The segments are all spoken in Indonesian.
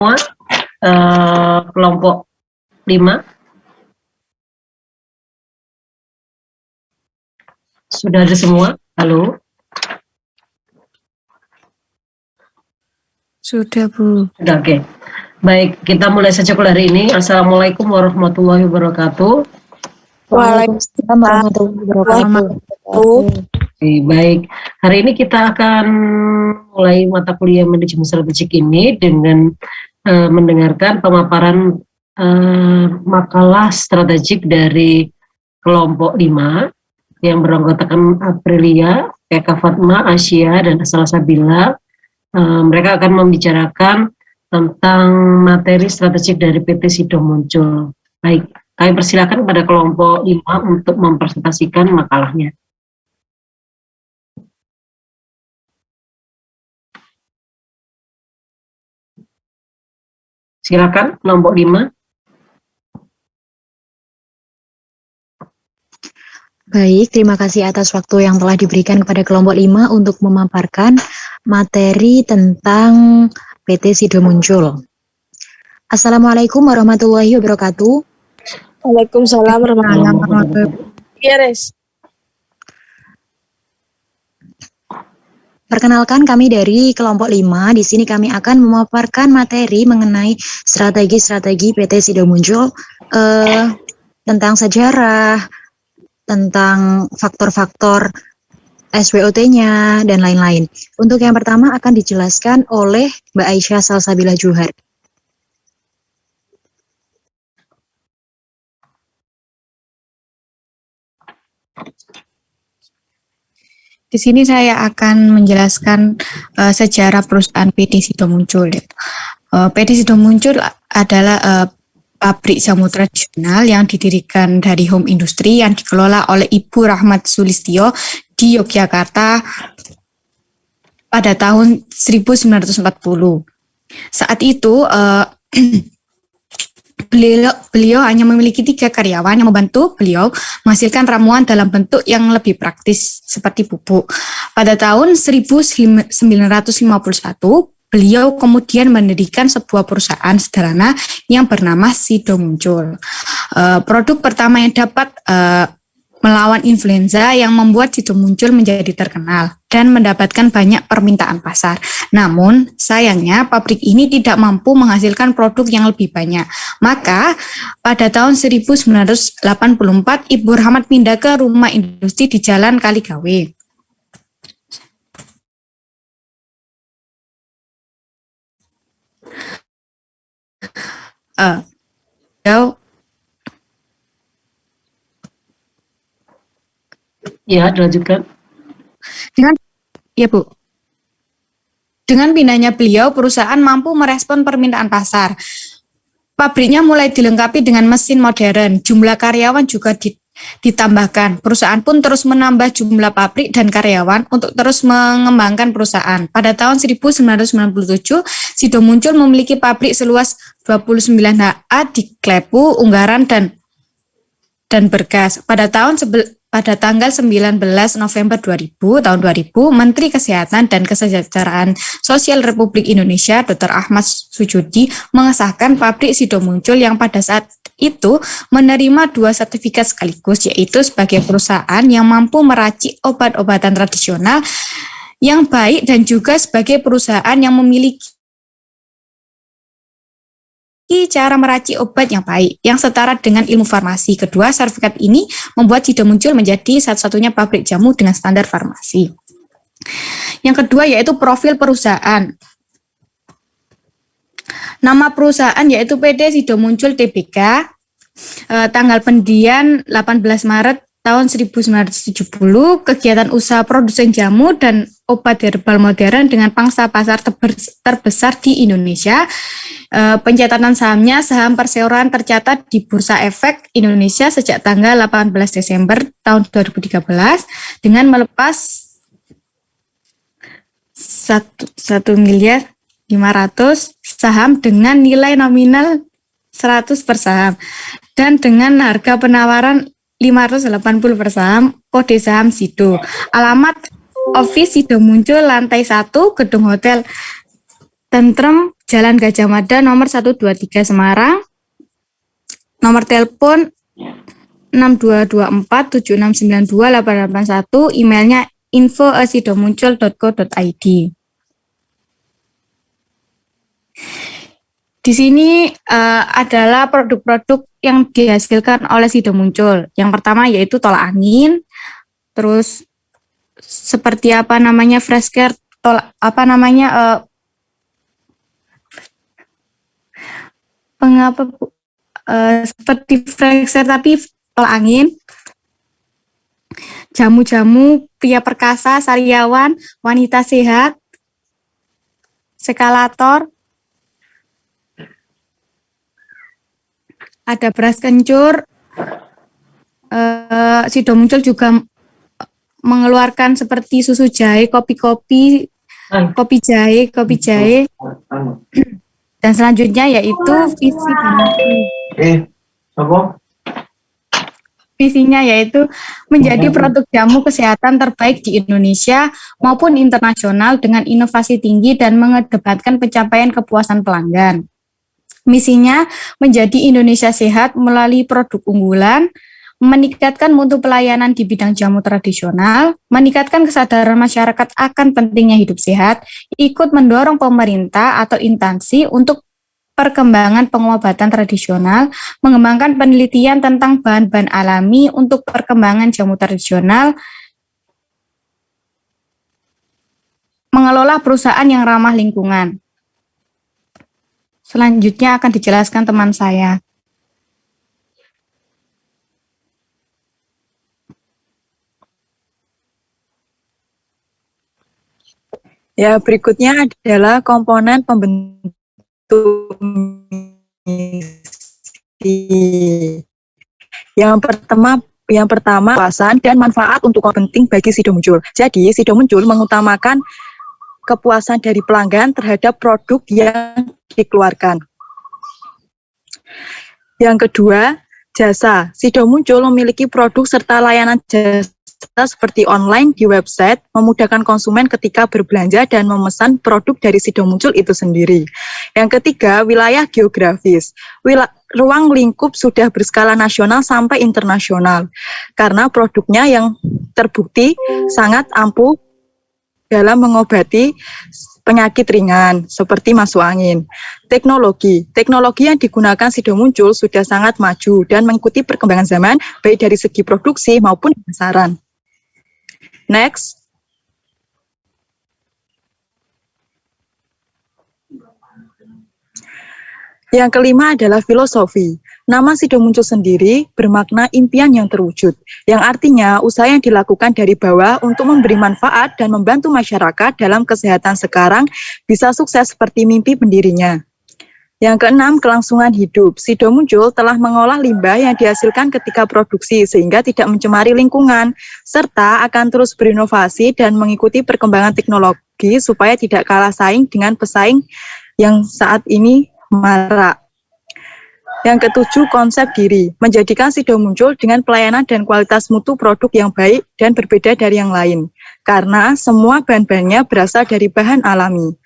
semua, kelompok 5 sudah ada semua? Halo? Sudah, Bu. Sudah, oke. Baik, kita mulai saja hari ini. Assalamualaikum warahmatullahi wabarakatuh. Waalaikumsalam warahmatullahi wabarakatuh. Baik, hari ini kita akan mulai mata kuliah manajemen strategik ini dengan mendengarkan pemaparan makalah strategik dari kelompok 5 yang beranggotakan Aprilia, Eka Fatma, Asia, dan Salsabila. Mereka akan membicarakan tentang materi strategik dari PT Sido Muncul. Baik, kami persilakan kepada kelompok 5 untuk mempresentasikan makalahnya. Silakan kelompok 5. Baik, terima kasih atas waktu yang telah diberikan kepada kelompok 5 untuk memaparkan materi tentang PT Sido Muncul. Assalamualaikum warahmatullahi wabarakatuh. Waalaikumsalam warahmatullahi wabarakatuh. Iya, Res. Perkenalkan, kami dari kelompok 5. Di sini kami akan memaparkan materi mengenai strategi-strategi PT Sido Muncul, tentang sejarah, tentang faktor-faktor SWOT-nya, dan lain-lain. Untuk yang pertama akan dijelaskan oleh Mbak Aisyah Salsabila Johar. Di sini saya akan menjelaskan sejarah perusahaan PT Sido Muncul. PT Sido Muncul adalah pabrik jamu tradisional yang didirikan dari home industry yang dikelola oleh Ibu Rahmat Sulistyo di Yogyakarta pada tahun 1940. Saat itu beliau hanya memiliki 3 karyawan yang membantu beliau menghasilkan ramuan dalam bentuk yang lebih praktis seperti bubuk. Pada tahun 1951, beliau kemudian mendirikan sebuah perusahaan sederhana yang bernama Sido Muncul. Produk pertama yang dapat melawan influenza yang membuat Sido Muncul menjadi terkenal dan mendapatkan banyak permintaan pasar. Namun, sayangnya pabrik ini tidak mampu menghasilkan produk yang lebih banyak. Maka, pada tahun 1984, Ibu Rahmat pindah ke rumah industri di Jalan Kaligawe. Ya, dilanjutkan. Dengan pindahnya beliau, perusahaan mampu merespon permintaan pasar. Pabriknya mulai dilengkapi dengan mesin modern, jumlah karyawan juga ditambahkan. Perusahaan pun terus menambah jumlah pabrik dan karyawan untuk terus mengembangkan perusahaan. Pada tahun 1997, Sido Muncul memiliki pabrik seluas 29 ha di Klepu, Ungaran, dan Bergas. Pada tanggal 19 November 2000, Menteri Kesehatan dan Kesejahteraan Sosial Republik Indonesia, Dr. Ahmad Sujudi, mengesahkan pabrik Sido Muncul yang pada saat itu menerima 2 sertifikat sekaligus, yaitu sebagai perusahaan yang mampu meracik obat-obatan tradisional yang baik dan juga sebagai perusahaan yang memiliki cara meracik obat yang baik, yang setara dengan ilmu farmasi. Kedua, sertifikat ini membuat Sido Muncul menjadi satu-satunya pabrik jamu dengan standar farmasi. Yang kedua yaitu profil perusahaan. Nama perusahaan yaitu PT Sido Muncul Tbk, tanggal pendirian 18 Maret tahun 1970, kegiatan usaha produsen jamu dan obat herbal modern dengan pangsa pasar terbesar di Indonesia. Pencatatan sahamnya, saham perseroan tercatat di Bursa Efek Indonesia sejak tanggal 18 Desember tahun 2013 dengan melepas 1.500.000.000 saham dengan nilai nominal 100 per saham dan dengan harga penawaran 580 per saham, kode saham Sido. Alamat office Sido Muncul lantai 1, Gedung Hotel Tentrem, Jalan Gajah Mada nomor 123 Semarang. Nomor telepon 622476928881, emailnya info@sidomuncul.co.id. Di sini adalah produk-produk yang dihasilkan oleh Sido Muncul. Yang pertama yaitu tolak angin, terus seperti fresh care, seperti fresh care tapi tolak angin, jamu-jamu pria perkasa, sariawan, wanita sehat, sekalator, ada beras kencur. Sido Muncul juga mengeluarkan seperti susu jahe, kopi jahe. Dan selanjutnya yaitu visi dan misi. Visinya yaitu menjadi produk jamu kesehatan terbaik di Indonesia maupun internasional dengan inovasi tinggi dan mengedepankan pencapaian kepuasan pelanggan. Misinya menjadi Indonesia sehat melalui produk unggulan, meningkatkan mutu pelayanan di bidang jamu tradisional, meningkatkan kesadaran masyarakat akan pentingnya hidup sehat, ikut mendorong pemerintah atau instansi untuk perkembangan pengobatan tradisional, mengembangkan penelitian tentang bahan-bahan alami untuk perkembangan jamu tradisional, mengelola perusahaan yang ramah lingkungan. Selanjutnya akan dijelaskan teman saya. Ya, berikutnya adalah komponen pembentuk misi. Yang pertama kepuasan dan manfaat untuk penting bagi Sido Muncul. Jadi, Sido Muncul mengutamakan kepuasan dari pelanggan terhadap produk yang dikeluarkan. Yang kedua, jasa. Sido Muncul memiliki produk serta layanan jasa seperti online di website, memudahkan konsumen ketika berbelanja dan memesan produk dari Sido Muncul itu sendiri. Yang ketiga, wilayah geografis. Ruang lingkup sudah berskala nasional sampai internasional, karena produknya yang terbukti sangat ampuh dalam mengobati penyakit ringan seperti masuk angin. Teknologi yang digunakan Sido Muncul sudah sangat maju dan mengikuti perkembangan zaman baik dari segi produksi maupun pemasaran. Next. Yang kelima adalah filosofi. Nama Sido Muncul sendiri bermakna impian yang terwujud, yang artinya usaha yang dilakukan dari bawah untuk memberi manfaat dan membantu masyarakat dalam kesehatan sekarang bisa sukses seperti mimpi pendirinya. Yang keenam, kelangsungan hidup. Sido Muncul telah mengolah limbah yang dihasilkan ketika produksi sehingga tidak mencemari lingkungan, serta akan terus berinovasi dan mengikuti perkembangan teknologi supaya tidak kalah saing dengan pesaing yang saat ini marak. Yang ketujuh, konsep diri. Menjadikan Sido Muncul dengan pelayanan dan kualitas mutu produk yang baik dan berbeda dari yang lain, karena semua bahan-bahannya berasal dari bahan alami.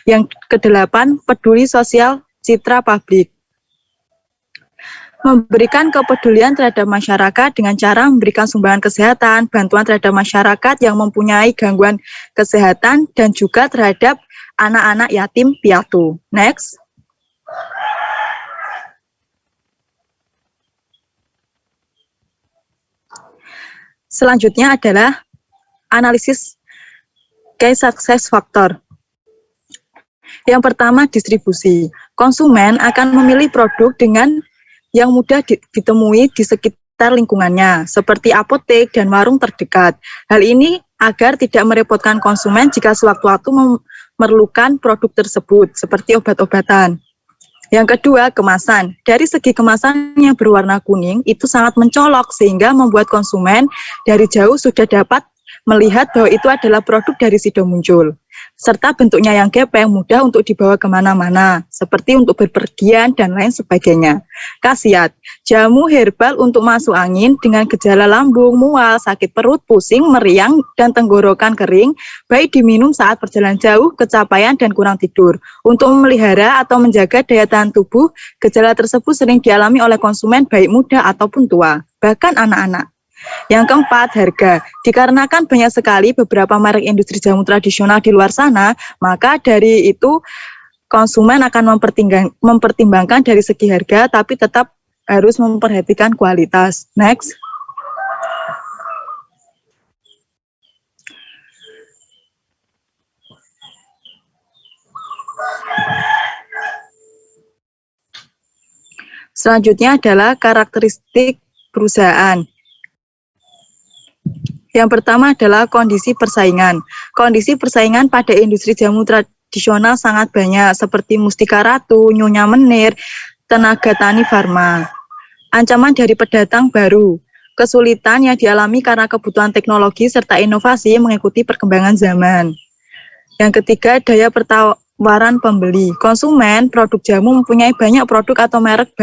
Yang kedelapan, peduli sosial, citra publik. Memberikan kepedulian terhadap masyarakat dengan cara memberikan sumbangan kesehatan, bantuan terhadap masyarakat yang mempunyai gangguan kesehatan, dan juga terhadap anak-anak yatim piatu. Next. Selanjutnya adalah analisis key success factor. Yang pertama, distribusi. Konsumen akan memilih produk dengan yang mudah ditemui di sekitar lingkungannya, seperti apotek dan warung terdekat. Hal ini agar tidak merepotkan konsumen jika sewaktu-waktu memerlukan produk tersebut, seperti obat-obatan. Yang kedua, kemasan. Dari segi kemasan yang berwarna kuning, itu sangat mencolok, sehingga membuat konsumen dari jauh sudah dapat melihat bahwa itu adalah produk dari Sido Muncul. serta bentuknya yang gepeng mudah untuk dibawa kemana-mana, seperti untuk berpergian dan lain sebagainya. Khasiat, jamu herbal untuk masuk angin dengan gejala lambung, mual, sakit perut, pusing, meriang, dan tenggorokan kering, baik diminum saat perjalanan jauh, kecapean, dan kurang tidur. Untuk memelihara atau menjaga daya tahan tubuh, gejala tersebut sering dialami oleh konsumen baik muda ataupun tua, bahkan anak-anak. Yang keempat, harga. Dikarenakan banyak sekali beberapa merek industri jamu tradisional di luar sana, maka dari itu konsumen akan mempertimbangkan dari segi harga, tapi tetap harus memperhatikan kualitas. Next. Selanjutnya adalah karakteristik perusahaan. Yang pertama adalah kondisi persaingan. Kondisi persaingan pada industri jamu tradisional sangat banyak, seperti Mustika Ratu, Nyonya Menir, Tenaga Tani Farma. Ancaman dari pendatang baru. Kesulitan yang dialami karena kebutuhan teknologi serta inovasi mengikuti perkembangan zaman. Yang ketiga, daya pertawaran pembeli. Konsumen produk jamu mempunyai banyak produk atau merek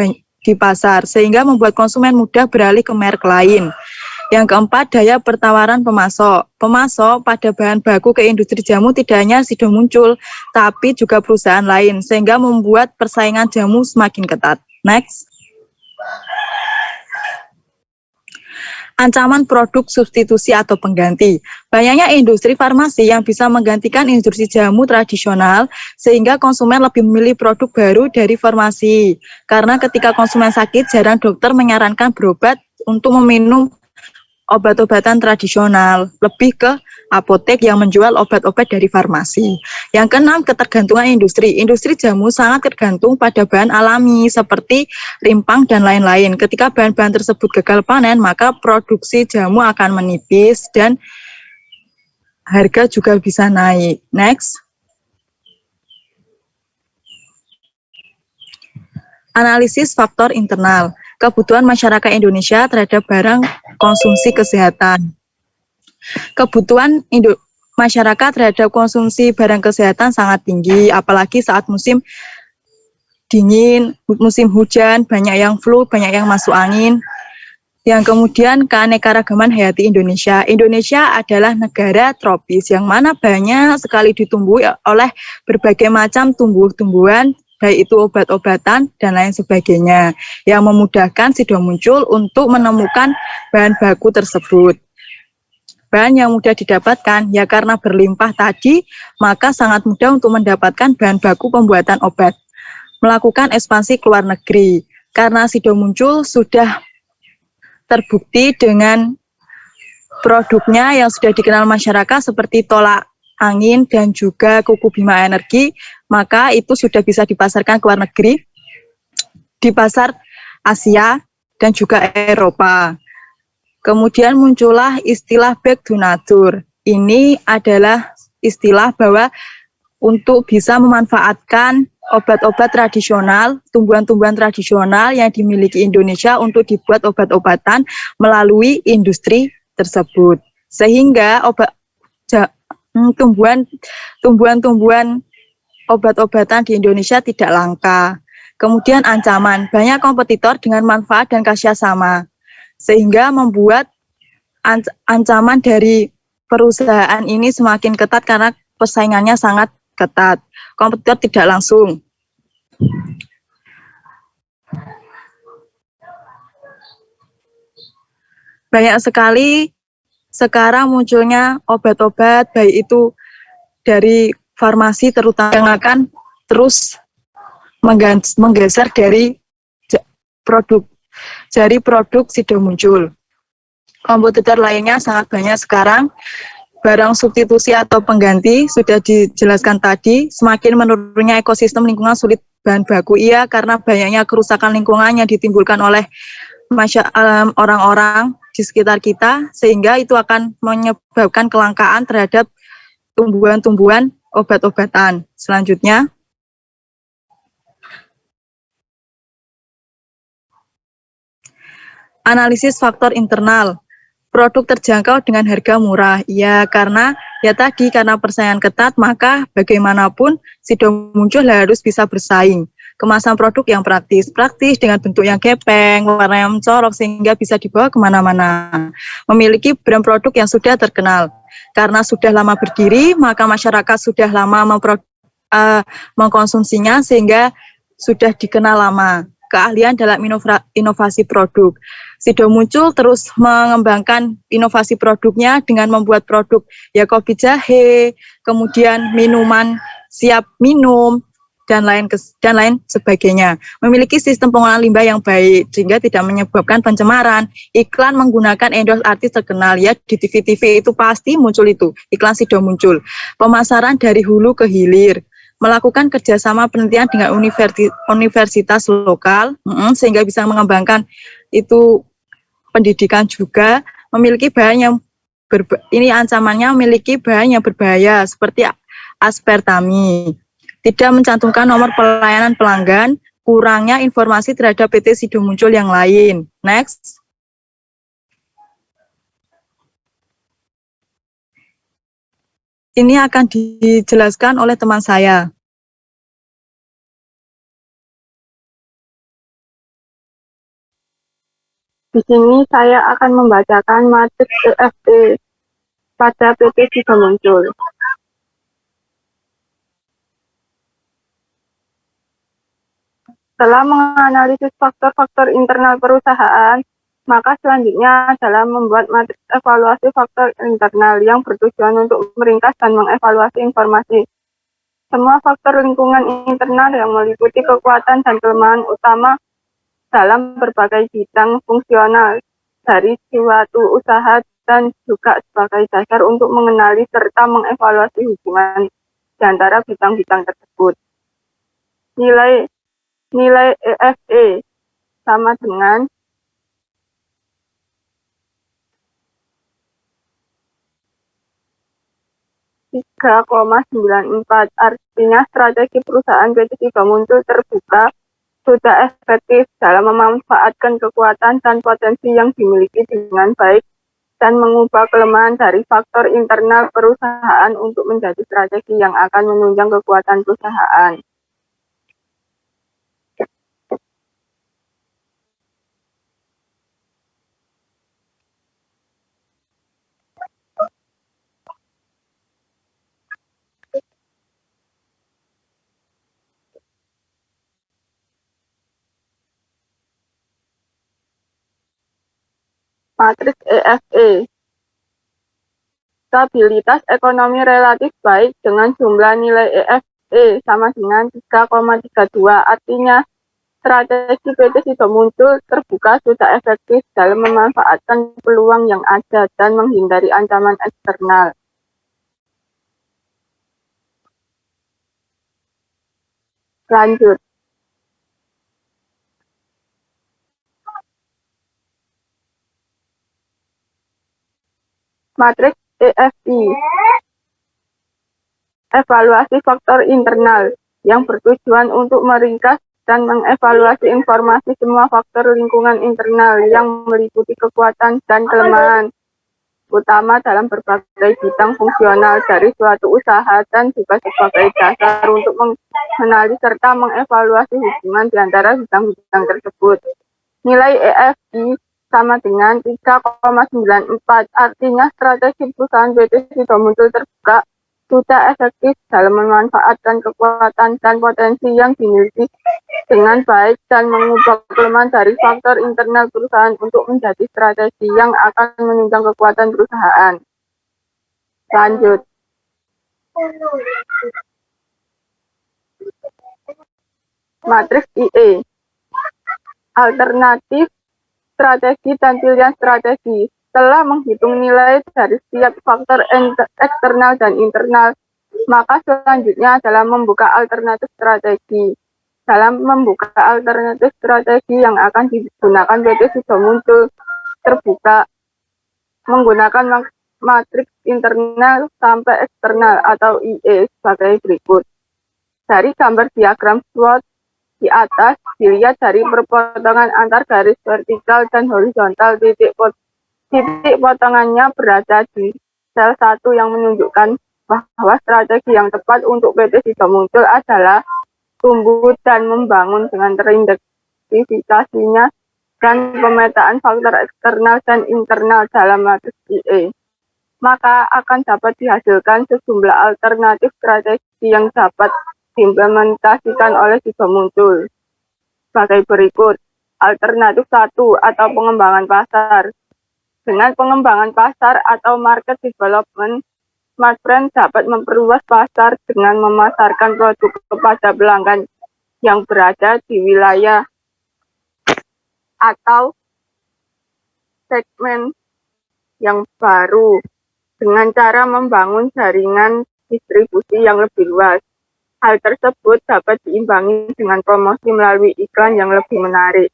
di pasar, sehingga membuat konsumen mudah beralih ke merek lain. Yang keempat, daya pertawaran pemasok. Pemasok pada bahan baku ke industri jamu tidak hanya Sido Muncul, tapi juga perusahaan lain, sehingga membuat persaingan jamu semakin ketat. Next. Ancaman produk substitusi atau pengganti. Banyaknya industri farmasi yang bisa menggantikan industri jamu tradisional, sehingga konsumen lebih memilih produk baru dari farmasi. Karena ketika konsumen sakit, jarang dokter menyarankan berobat untuk meminum obat-obatan tradisional, lebih ke apotek yang menjual obat-obat dari farmasi. Yang keenam, ketergantungan industri. Industri jamu sangat tergantung pada bahan alami seperti rimpang dan lain-lain. Ketika bahan-bahan tersebut gagal panen, maka produksi jamu akan menipis dan harga juga bisa naik. Next. Analisis faktor internal. Kebutuhan masyarakat Indonesia terhadap barang konsumsi kesehatan. Kebutuhan masyarakat terhadap konsumsi barang kesehatan sangat tinggi, apalagi saat musim dingin, musim hujan, banyak yang flu, banyak yang masuk angin. Yang kemudian keanekaragaman hayati Indonesia. Indonesia adalah negara tropis yang mana banyak sekali ditumbuhi oleh berbagai macam tumbuh-tumbuhan, baik itu obat-obatan dan lain sebagainya, yang memudahkan Sido Muncul untuk menemukan bahan baku tersebut. Bahan yang mudah didapatkan, ya karena berlimpah tadi, maka sangat mudah untuk mendapatkan bahan baku pembuatan obat. Melakukan ekspansi ke luar negeri, karena Sido Muncul sudah terbukti dengan produknya yang sudah dikenal masyarakat seperti tolak angin dan juga kuku Bima Energi, maka itu sudah bisa dipasarkan ke luar negeri, di pasar Asia dan juga Eropa. Kemudian muncullah istilah back to nature. Ini adalah istilah bahwa untuk bisa memanfaatkan obat-obat tradisional, tumbuhan-tumbuhan tradisional yang dimiliki Indonesia untuk dibuat obat-obatan melalui industri tersebut. Sehingga tumbuhan-tumbuhan obat-obatan di Indonesia tidak langka. Kemudian ancaman, banyak kompetitor dengan manfaat dan khasiat sama, sehingga membuat ancaman dari perusahaan ini semakin ketat karena persaingannya sangat ketat. Kompetitor tidak langsung. Banyak sekali sekarang munculnya obat-obat, baik itu dari farmasi terutama, yang akan terus menggeser dari produk Sido Muncul. Kompetitor lainnya sangat banyak sekarang. Barang substitusi atau pengganti sudah dijelaskan tadi. Semakin menurunnya ekosistem lingkungan sulit bahan baku, iya karena banyaknya kerusakan lingkungan yang ditimbulkan oleh orang-orang di sekitar kita, sehingga itu akan menyebabkan kelangkaan terhadap tumbuhan-tumbuhan obat-obatan. Selanjutnya, analisis faktor internal. Produk terjangkau dengan harga murah. Ya, karena Ya tadi, karena persaingan ketat, maka bagaimanapun Sido Muncul harus bisa bersaing. Kemasan produk yang praktis dengan bentuk yang gepeng, warna yang mencolok sehingga bisa dibawa kemana-mana. Memiliki brand produk yang sudah terkenal. Karena sudah lama berdiri, maka masyarakat sudah lama mengkonsumsinya sehingga sudah dikenal lama. Keahlian dalam inovasi produk. Sido Muncul terus mengembangkan inovasi produknya dengan membuat produk ya kopi jahe, kemudian minuman siap minum, dan lain sebagainya. Memiliki sistem pengolahan limbah yang baik sehingga tidak menyebabkan pencemaran. Iklan menggunakan endorse artis terkenal, ya di TV-TV itu pasti muncul itu iklan Sido Muncul. Pemasaran dari hulu ke hilir, melakukan kerjasama penelitian dengan universitas lokal sehingga bisa mengembangkan itu pendidikan juga. Memiliki bahan yang ini ancamannya memiliki bahan yang berbahaya seperti aspartame. Tidak mencantumkan nomor pelayanan pelanggan, kurangnya informasi terhadap PT Sido Muncul yang lain. Next. Ini akan dijelaskan oleh teman saya. Di sini saya akan membacakan matriks EFE pada PT Sido Muncul. Setelah menganalisis faktor-faktor internal perusahaan, maka selanjutnya adalah membuat matriks evaluasi faktor internal yang bertujuan untuk meringkas dan mengevaluasi informasi. Semua faktor lingkungan internal yang meliputi kekuatan dan kelemahan utama dalam berbagai bidang fungsional dari suatu usaha dan juga sebagai dasar untuk mengenali serta mengevaluasi hubungan di antara bidang-bidang tersebut. Nilai EFE sama dengan (3,94). Artinya strategi perusahaan PT Sido Muncul terbuka, sudah efektif dalam memanfaatkan kekuatan dan potensi yang dimiliki dengan baik dan mengubah kelemahan dari faktor internal perusahaan untuk menjadi strategi yang akan menunjang kekuatan perusahaan. Matriks EFE. Stabilitas ekonomi relatif baik dengan jumlah nilai EFE sama dengan 3,32. Artinya strategi PT Sido Muncul terbuka, sudah efektif dalam memanfaatkan peluang yang ada dan menghindari ancaman eksternal. Lanjut. Matriks EFI. Evaluasi faktor internal yang bertujuan untuk meringkas dan mengevaluasi informasi semua faktor lingkungan internal yang meliputi kekuatan dan kelemahan utama dalam berbagai bidang fungsional dari suatu usaha dan juga sebagai dasar untuk mengenali serta mengevaluasi hubungan di antara bidang-bidang tersebut. Nilai EFI sama dengan 3,94. Artinya strategi perusahaan PT Sido Muncul terbuka, sudah efektif dalam memanfaatkan kekuatan dan potensi yang dimiliki dengan baik dan mengubah kelemahan dari faktor internal perusahaan untuk menjadi strategi yang akan menunjang kekuatan perusahaan. Lanjut. Matriks IE. Alternatif strategi dan pilihan strategi. Setelah menghitung nilai dari setiap faktor eksternal dan internal, maka selanjutnya adalah membuka alternatif strategi. Dalam membuka alternatif strategi yang akan digunakan PT Sido Muncul terbuka menggunakan matriks internal sampai eksternal atau IE sebagai berikut. Dari gambar diagram SWOT di atas dilihat dari perpotongan antar garis vertikal dan horizontal, titik potongannya berada di sel 1 yang menunjukkan bahwa strategi yang tepat untuk PT Sido Muncul adalah tumbuh dan membangun dengan terintegrasinya dan pemetaan faktor eksternal dan internal dalam matriks IE. Maka akan dapat dihasilkan sejumlah alternatif strategi yang dapat diimplementasikan oleh Sido Muncul. Sebagai berikut, alternatif 1 atau pengembangan pasar. Dengan pengembangan pasar atau market development, Smart Brand dapat memperluas pasar dengan memasarkan produk kepada pelanggan yang berada di wilayah atau segmen yang baru dengan cara membangun jaringan distribusi yang lebih luas. Hal tersebut dapat diimbangi dengan promosi melalui iklan yang lebih menarik.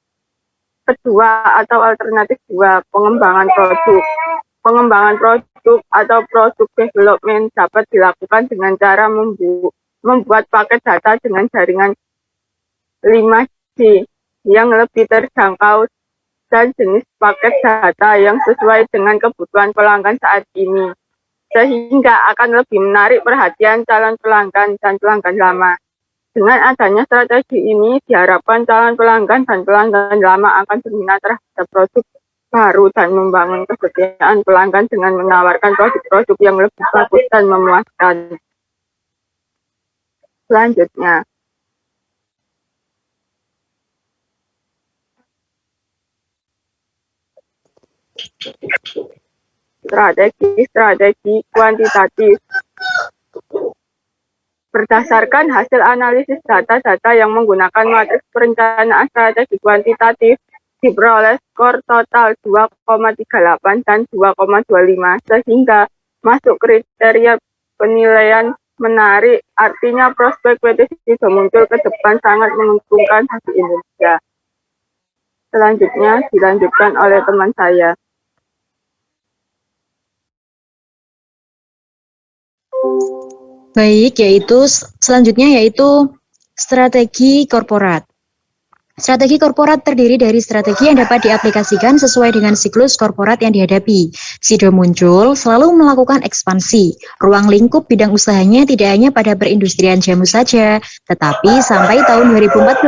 Kedua atau alternatif 2, pengembangan produk. Pengembangan produk atau produk development dapat dilakukan dengan cara membuat paket data dengan jaringan 5G yang lebih terjangkau dan jenis paket data yang sesuai dengan kebutuhan pelanggan saat ini, sehingga akan lebih menarik perhatian calon pelanggan dan pelanggan lama. Dengan adanya strategi ini, diharapkan calon pelanggan dan pelanggan lama akan berminat terhadap produk baru dan membangun kesetiaan pelanggan dengan menawarkan produk-produk yang lebih bagus dan memuaskan. Selanjutnya, strategi kuantitatif. Berdasarkan hasil analisis data-data yang menggunakan matriks perencanaan strategi kuantitatif, diperoleh skor total 2,38 dan 2,25 sehingga masuk kriteria penilaian menarik. Artinya prospek PT Sido Muncul ke depan sangat menguntungkan bagi Indonesia. Selanjutnya dilanjutkan oleh teman saya. Baik, selanjutnya yaitu strategi korporat. Strategi korporat terdiri dari strategi yang dapat diaplikasikan sesuai dengan siklus korporat yang dihadapi. Sido Muncul selalu melakukan ekspansi. Ruang lingkup bidang usahanya tidak hanya pada perindustrian jamu saja, tetapi sampai tahun 2014,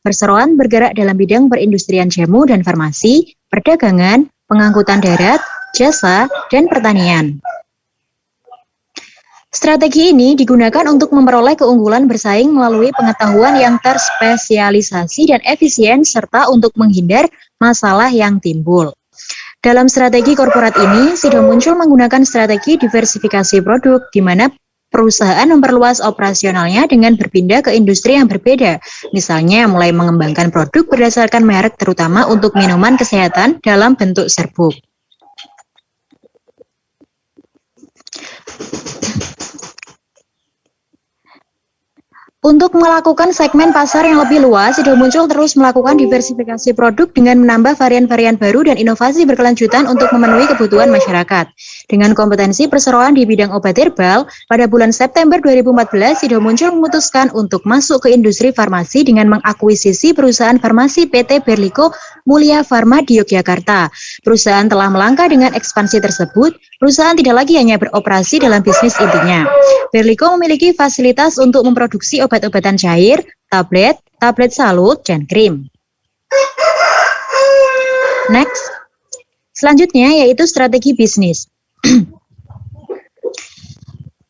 perseroan bergerak dalam bidang perindustrian jamu dan farmasi, perdagangan, pengangkutan darat, jasa, dan pertanian. Strategi ini digunakan untuk memperoleh keunggulan bersaing melalui pengetahuan yang terspesialisasi dan efisien serta untuk menghindar masalah yang timbul. Dalam strategi korporat ini, Sido Muncul menggunakan strategi diversifikasi produk di mana perusahaan memperluas operasionalnya dengan berpindah ke industri yang berbeda. Misalnya mulai mengembangkan produk berdasarkan merek terutama untuk minuman kesehatan dalam bentuk serbuk. Untuk melakukan segmen pasar yang lebih luas, Sido Muncul terus melakukan diversifikasi produk dengan menambah varian-varian baru dan inovasi berkelanjutan untuk memenuhi kebutuhan masyarakat. Dengan kompetensi perseroan di bidang obat herbal, pada bulan September 2014, Sido Muncul memutuskan untuk masuk ke industri farmasi dengan mengakuisisi perusahaan farmasi PT Berlico Mulia Pharma di Yogyakarta. Perusahaan telah melangkah dengan ekspansi tersebut. Perusahaan tidak lagi hanya beroperasi dalam bisnis intinya. Berlico memiliki fasilitas untuk memproduksi obat-obatan cair, tablet salut, dan krim. Next. Selanjutnya yaitu strategi bisnis.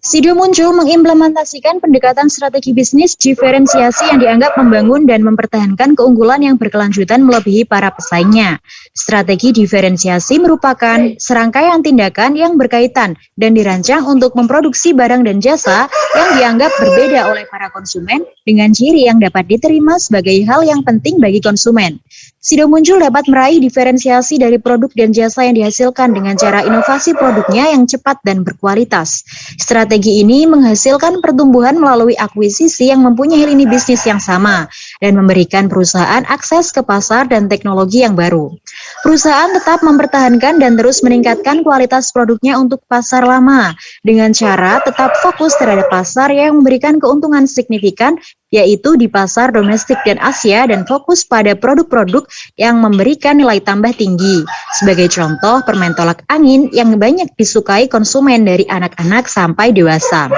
Sido Muncul mengimplementasikan pendekatan strategi bisnis diferensiasi yang dianggap membangun dan mempertahankan keunggulan yang berkelanjutan melebihi para pesaingnya. Strategi diferensiasi merupakan serangkaian tindakan yang berkaitan dan dirancang untuk memproduksi barang dan jasa yang dianggap berbeda oleh para konsumen dengan ciri yang dapat diterima sebagai hal yang penting bagi konsumen. Sido Muncul dapat meraih diferensiasi dari produk dan jasa yang dihasilkan dengan cara inovasi produknya yang cepat dan berkualitas. Strategi ini menghasilkan pertumbuhan melalui akuisisi yang mempunyai lini bisnis yang sama dan memberikan perusahaan akses ke pasar dan teknologi yang baru. Perusahaan tetap mempertahankan dan terus meningkatkan kualitas produknya untuk pasar lama dengan cara tetap fokus terhadap pasar yang memberikan keuntungan signifikan yaitu di pasar domestik dan Asia dan fokus pada produk-produk yang memberikan nilai tambah tinggi. Sebagai contoh, permen tolak angin yang banyak disukai konsumen dari anak-anak sampai dewasa.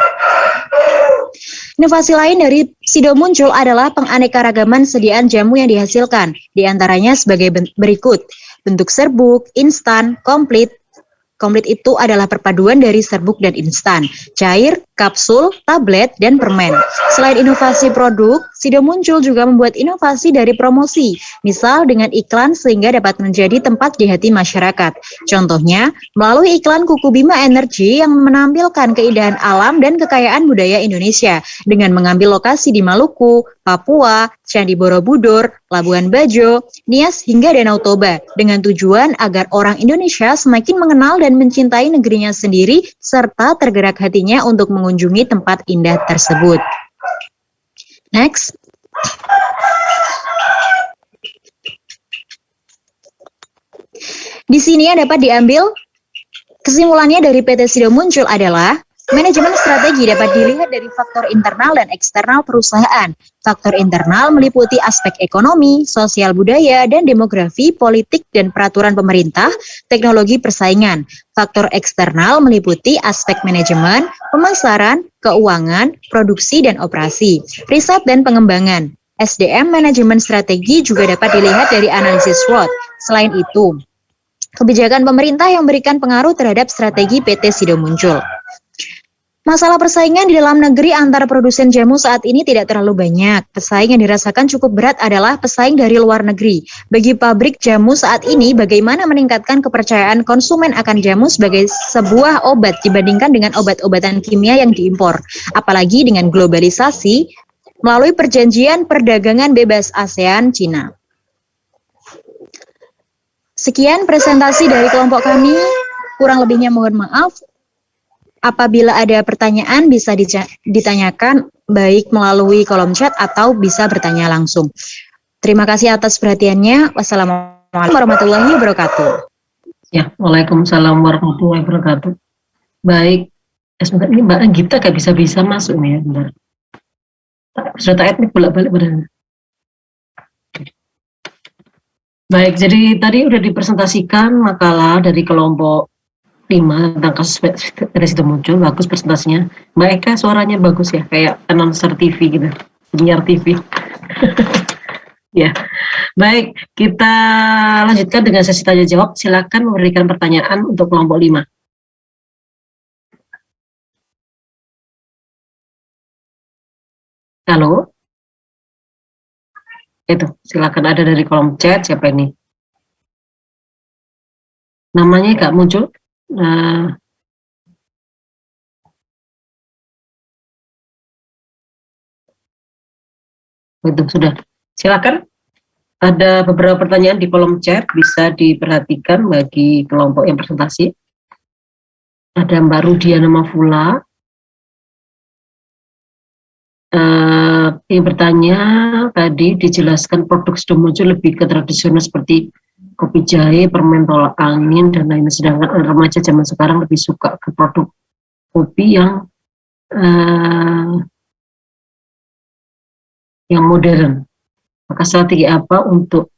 Inovasi lain dari Sido Muncul adalah penganekaragaman sediaan jamu yang dihasilkan, di antaranya sebagai berikut: bentuk serbuk, instan, komplit. Komplit itu adalah perpaduan dari serbuk dan instan, cair, kapsul, tablet, dan permen. Selain inovasi produk, Sido Muncul juga membuat inovasi dari promosi, misal dengan iklan sehingga dapat menjadi tempat di hati masyarakat. Contohnya, melalui iklan Kuku Bima Energy yang menampilkan keindahan alam dan kekayaan budaya Indonesia dengan mengambil lokasi di Maluku, Papua, Candi Borobudur, Labuan Bajo, Nias hingga Danau Toba dengan tujuan agar orang Indonesia semakin mengenal dan mencintai negerinya sendiri serta tergerak hatinya untuk mengunjungi tempat indah tersebut. Next. Di sini yang dapat diambil kesimpulannya dari PT Sido Muncul adalah manajemen strategi dapat dilihat dari faktor internal dan eksternal perusahaan. Faktor internal meliputi aspek ekonomi, sosial budaya, dan demografi, politik, dan peraturan pemerintah, teknologi persaingan. Faktor eksternal meliputi aspek manajemen, pemasaran, keuangan, produksi, dan operasi, riset dan pengembangan. SDM manajemen strategi juga dapat dilihat dari analisis SWOT. Selain itu, kebijakan pemerintah yang memberikan pengaruh terhadap strategi PT Sido Muncul. Masalah persaingan di dalam negeri antara produsen jamu saat ini tidak terlalu banyak. Pesaing yang dirasakan cukup berat adalah pesaing dari luar negeri. Bagi pabrik jamu saat ini, bagaimana meningkatkan kepercayaan konsumen akan jamu sebagai sebuah obat dibandingkan dengan obat-obatan kimia yang diimpor. Apalagi dengan globalisasi melalui perjanjian perdagangan bebas ASEAN-Cina. Sekian presentasi dari kelompok kami. Kurang lebihnya mohon maaf. Apabila ada pertanyaan bisa ditanyakan baik melalui kolom chat atau bisa bertanya langsung. Terima kasih atas perhatiannya. Wassalamualaikum warahmatullahi wabarakatuh. Ya, waalaikumsalam warahmatullahi wabarakatuh. Baik, sebentar ini Mbak Anggita gak bisa masuk nih ya, bentar. Serta etnik bolak-balik badan. Baik, jadi tadi udah dipresentasikan makalah dari kelompok 5 tentang kasus PT Sido Muncul. Bagus presentasinya. Mbak Eka suaranya bagus ya, kayak announcer TV gitu, penyiar TV. Ya, baik, kita lanjutkan dengan sesi tanya jawab. Silakan memberikan pertanyaan untuk kelompok 5. Halo? Itu, silakan, ada dari kolom chat. Siapa ini? Namanya gak muncul? Nah, itu sudah. Silakan. Ada beberapa pertanyaan di kolom chat, bisa diperhatikan bagi kelompok yang presentasi. Ada Mbak Rudiana Mafula yang bertanya tadi dijelaskan produk Sido Muncul lebih ke tradisional seperti kopi jahe, permen tolak angin, dan lainnya. Sedangkan remaja zaman sekarang lebih suka ke produk kopi yang modern. Maka strategi apa untuk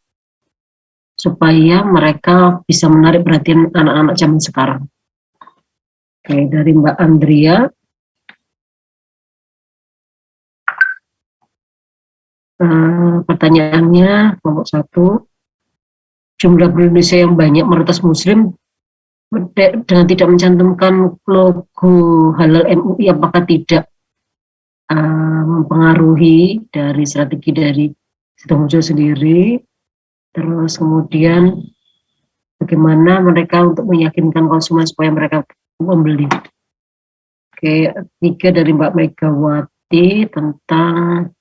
supaya mereka bisa menarik perhatian anak-anak zaman sekarang? Oke, dari Mbak Andrea. Pertanyaannya nomor 1. Jumlah penduduk Indonesia yang banyak mayoritas muslim dengan tidak mencantumkan logo halal MUI, apakah tidak mempengaruhi dari strategi dari Sido Muncul sendiri? Terus kemudian bagaimana mereka untuk meyakinkan konsumen supaya mereka membeli? Oke, 3 dari Mbak Megawati tentang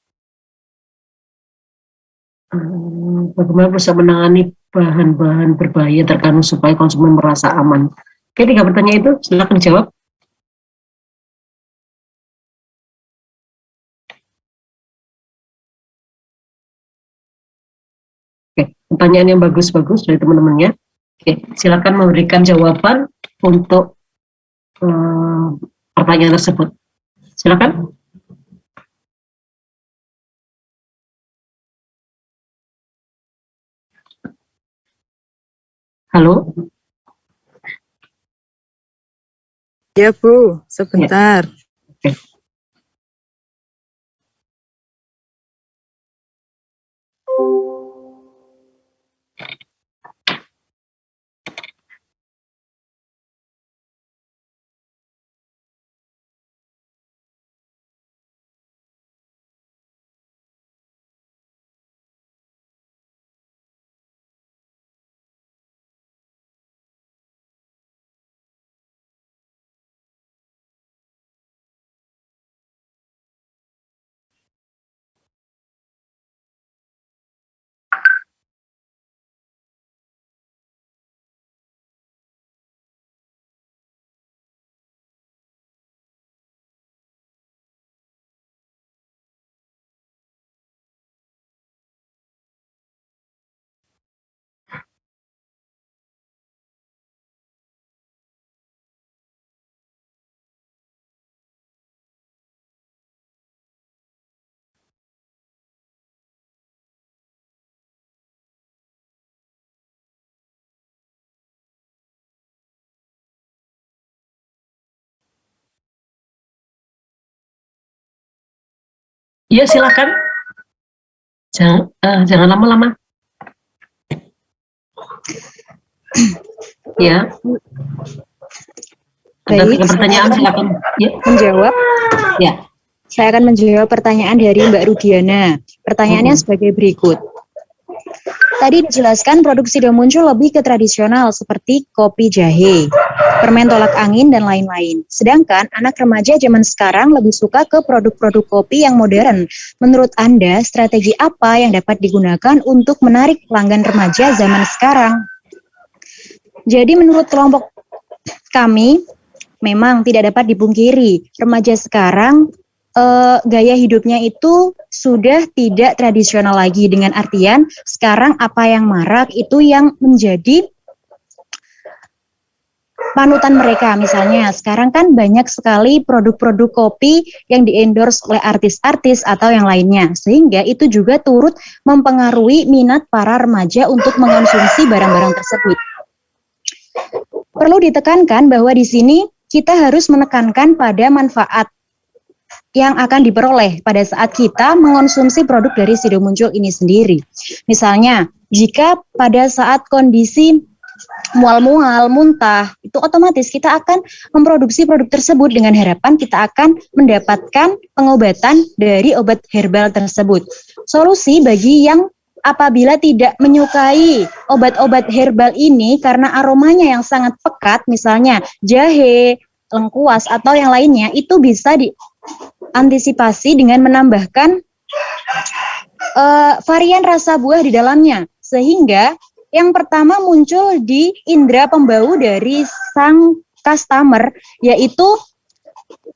bagaimana bisa menangani bahan-bahan berbahaya terkandung supaya konsumen merasa aman. Oke, 3 pertanyaan itu silakan dijawab. Oke, pertanyaan yang bagus-bagus dari teman-temannya. Oke, silakan memberikan jawaban untuk pertanyaan tersebut. Silakan. Halo? Ya Bu, sebentar. Oke. Iya, silakan. Jangan lama-lama. Ya. Ada Baik, pertanyaan, silakan. Ya. Menjawab. Ya. Saya akan menjawab pertanyaan dari Mbak Rudiana. Pertanyaannya sebagai berikut. Tadi dijelaskan produk Sido Muncul lebih ke tradisional seperti kopi jahe, permen tolak angin, dan lain-lain. Sedangkan anak remaja zaman sekarang lebih suka ke produk-produk kopi yang modern. Menurut Anda, strategi apa yang dapat digunakan untuk menarik pelanggan remaja zaman sekarang? Jadi menurut kelompok kami, memang tidak dapat dipungkiri, remaja sekarang gaya hidupnya itu sudah tidak tradisional lagi, dengan artian sekarang apa yang marak itu yang menjadi panutan mereka. Misalnya sekarang kan banyak sekali produk-produk kopi yang di-endorse oleh artis-artis atau yang lainnya, sehingga itu juga turut mempengaruhi minat para remaja untuk mengonsumsi barang-barang tersebut. Perlu ditekankan bahwa di sini kita harus menekankan pada manfaat yang akan diperoleh pada saat kita mengonsumsi produk dari Sido Muncul ini sendiri. Misalnya, jika pada saat kondisi mual-mual, muntah, itu otomatis kita akan memproduksi produk tersebut dengan harapan kita akan mendapatkan pengobatan dari obat herbal tersebut. Solusi bagi yang apabila tidak menyukai obat-obat herbal ini karena aromanya yang sangat pekat, misalnya jahe, lengkuas, atau yang lainnya, itu bisa diantisipasi dengan menambahkan varian rasa buah di dalamnya, sehingga yang pertama muncul di indera pembau dari sang customer, yaitu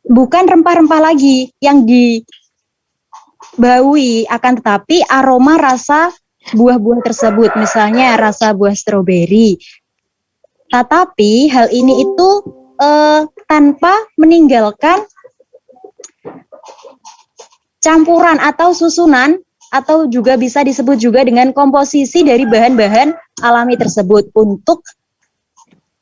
bukan rempah-rempah lagi yang dibaui, akan tetapi aroma rasa buah-buah tersebut, misalnya rasa buah stroberi. Tetapi hal ini itu tanpa meninggalkan campuran atau susunan, atau juga bisa disebut juga dengan komposisi dari bahan-bahan alami tersebut untuk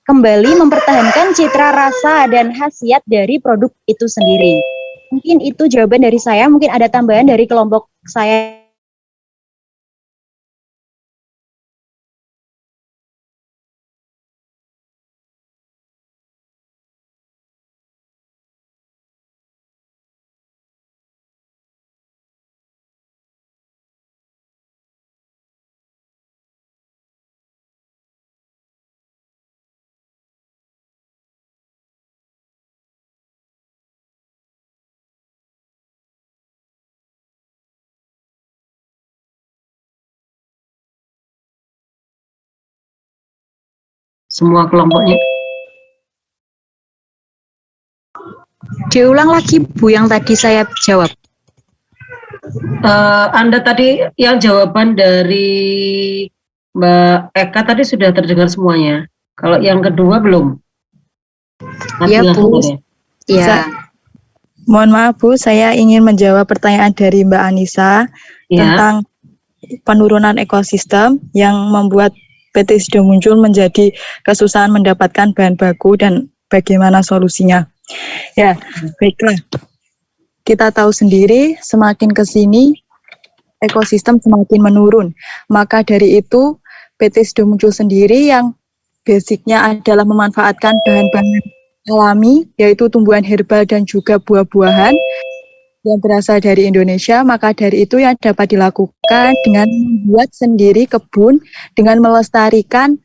kembali mempertahankan citra rasa dan khasiat dari produk itu sendiri. Mungkin itu jawaban dari saya, mungkin ada tambahan dari kelompok saya. Semua kelompoknya. Diulang lagi Bu yang tadi saya jawab. Anda tadi yang jawaban dari Mbak Eka tadi sudah terdengar semuanya. Kalau yang kedua belum. Iya Bu. Iya. Mohon maaf Bu, saya ingin menjawab pertanyaan dari Mbak Anissa tentang penurunan ekosistem yang membuat PT Sido Muncul menjadi kesusahan mendapatkan bahan baku dan bagaimana solusinya. Ya, baiklah. Kita tahu sendiri semakin ke sini ekosistem semakin menurun. Maka dari itu PT Sido Muncul sendiri yang basicnya adalah memanfaatkan bahan-bahan alami, yaitu tumbuhan herbal dan juga buah-buahan yang berasal dari Indonesia, maka dari itu yang dapat dilakukan dengan membuat sendiri kebun dengan melestarikan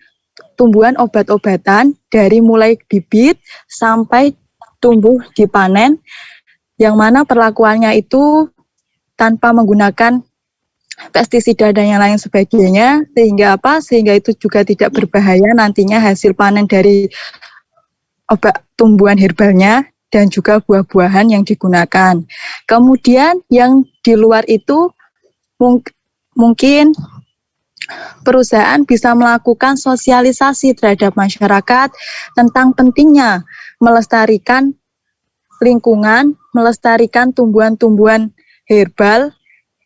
tumbuhan obat-obatan dari mulai bibit sampai tumbuh dipanen, yang mana perlakuannya itu tanpa menggunakan pestisida dan yang lain sebagainya, sehingga apa? Sehingga itu juga tidak berbahaya nantinya hasil panen dari obat tumbuhan herbalnya dan juga buah-buahan yang digunakan. Kemudian yang di luar itu mungkin perusahaan bisa melakukan sosialisasi terhadap masyarakat tentang pentingnya melestarikan lingkungan, melestarikan tumbuhan-tumbuhan herbal,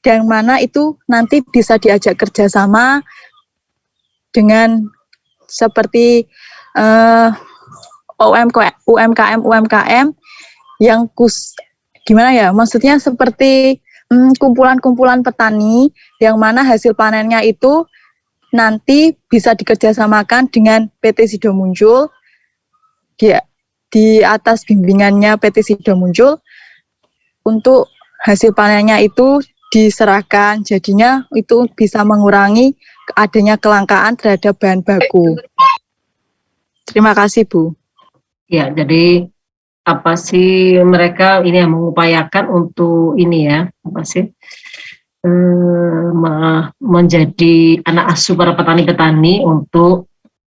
yang mana itu nanti bisa diajak kerjasama dengan seperti UMKM yang gimana ya, maksudnya seperti kumpulan-kumpulan petani yang mana hasil panennya itu nanti bisa dikerjasamakan dengan PT Sido Muncul di atas bimbingannya PT Sido Muncul untuk hasil panennya itu diserahkan, jadinya itu bisa mengurangi adanya kelangkaan terhadap bahan baku. Terima kasih, Bu. Ya, jadi apa sih mereka ini yang mengupayakan untuk ini ya, apa sih menjadi anak asuh para petani-petani untuk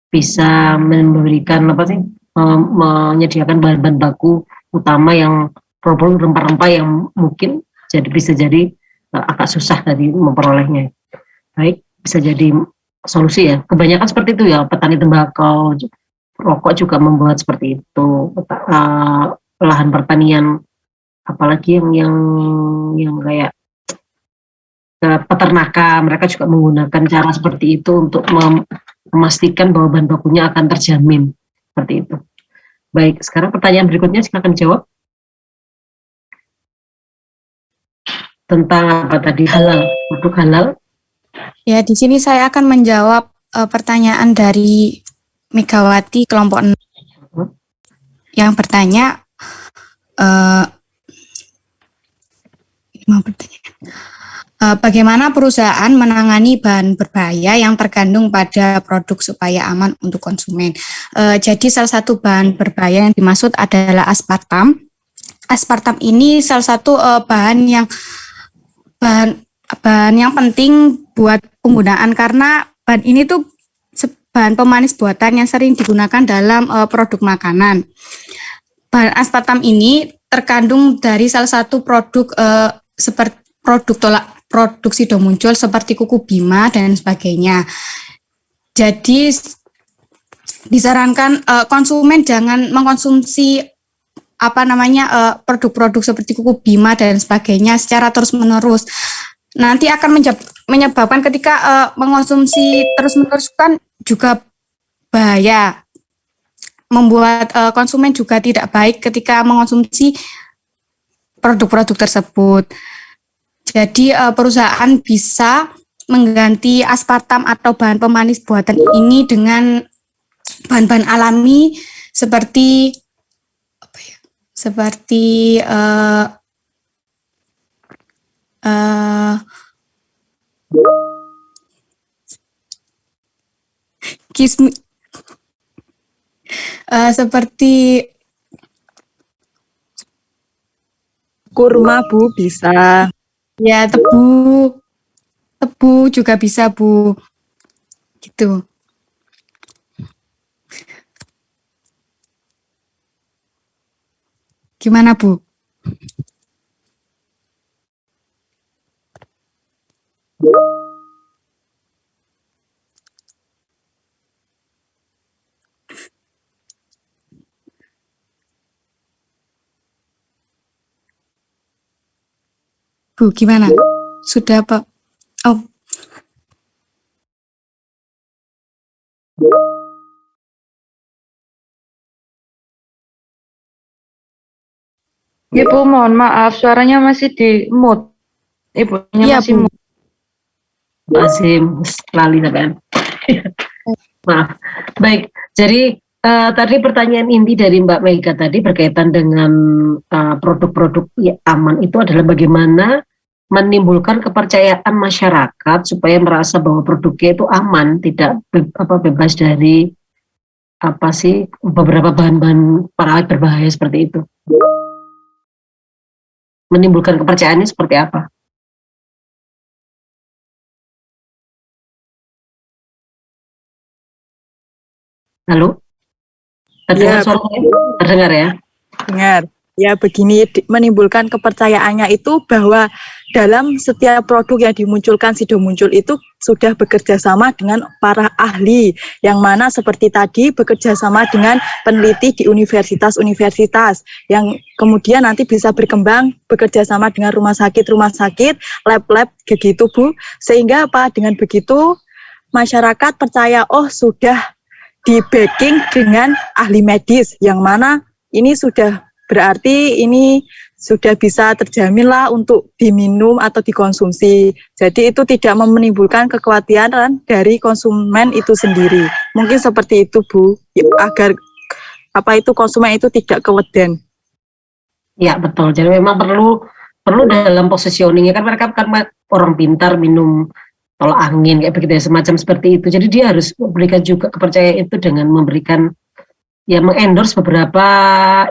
bisa memberikan apa sih menyediakan bahan-bahan baku utama yang produk rempah-rempah yang mungkin bisa jadi agak susah tadi memperolehnya. Baik, bisa jadi solusi ya. Kebanyakan seperti itu ya, petani tembakau, rokok juga membuat seperti itu, lahan pertanian, apalagi yang kayak peternakan, mereka juga menggunakan cara seperti itu untuk memastikan bahwa bahan bakunya akan terjamin, seperti itu. Baik, sekarang pertanyaan berikutnya silakan jawab. Tentang apa tadi, halal, produk halal? Ya, di sini saya akan menjawab pertanyaan dari Megawati kelompok 6 yang bertanya bagaimana perusahaan menangani bahan berbahaya yang terkandung pada produk supaya aman untuk konsumen. Jadi salah satu bahan berbahaya yang dimaksud adalah aspartam. Aspartam ini salah satu bahan yang penting buat penggunaan, karena bahan ini tuh bahan pemanis buatan yang sering digunakan dalam produk makanan. Bahan aspartam ini terkandung dari salah satu produk seperti produk Sido Muncul seperti kuku bima dan sebagainya. Jadi disarankan konsumen jangan mengkonsumsi produk-produk seperti kuku bima dan sebagainya secara terus-menerus. Nanti akan menyebabkan ketika mengkonsumsi terus-menerus kan juga bahaya, membuat konsumen juga tidak baik ketika mengkonsumsi produk-produk tersebut. Jadi perusahaan bisa mengganti aspartam atau bahan pemanis buatan ini dengan bahan-bahan alami seperti seperti kurma, Bu, bisa. Ya, tebu juga bisa, Bu. Gitu. Gimana, Bu? Bu, gimana? Sudah apa? Oh, Ibu, mohon maaf, suaranya masih di mute. Ibunya Iya, masih Bu. mute. Masih lali kan. Maaf. Baik, jadi tadi pertanyaan inti dari Mbak Mega tadi berkaitan dengan produk-produk aman itu adalah bagaimana menimbulkan kepercayaan masyarakat supaya merasa bahwa produknya itu aman, tidak bebas dari beberapa bahan-bahan pengawet berbahaya seperti itu. Menimbulkan kepercayaannya seperti apa? Halo? Terdengar Ya, suara saya? Terdengar ya? dengar. Ya, begini menimbulkan kepercayaannya itu bahwa dalam setiap produk yang dimunculkan Sido Muncul itu sudah bekerja sama dengan para ahli, yang mana seperti tadi bekerja sama dengan peneliti di universitas-universitas, yang kemudian nanti bisa berkembang bekerja sama dengan rumah sakit, lab-lab, begitu Bu. Sehingga apa? Dengan begitu masyarakat percaya, oh sudah di backing dengan ahli medis, yang mana ini sudah berarti ini sudah bisa terjamin lah untuk diminum atau dikonsumsi. Jadi itu tidak menimbulkan kekhawatiran dari konsumen itu sendiri. Mungkin seperti itu Bu, agar konsumen itu tidak keweden. Ya betul. Jadi memang perlu dalam positioningnya kan mereka kan orang pintar minum tolak angin kayak begitu ya, semacam seperti itu. Jadi dia harus memberikan juga kepercayaan itu dengan memberikan mengendorse beberapa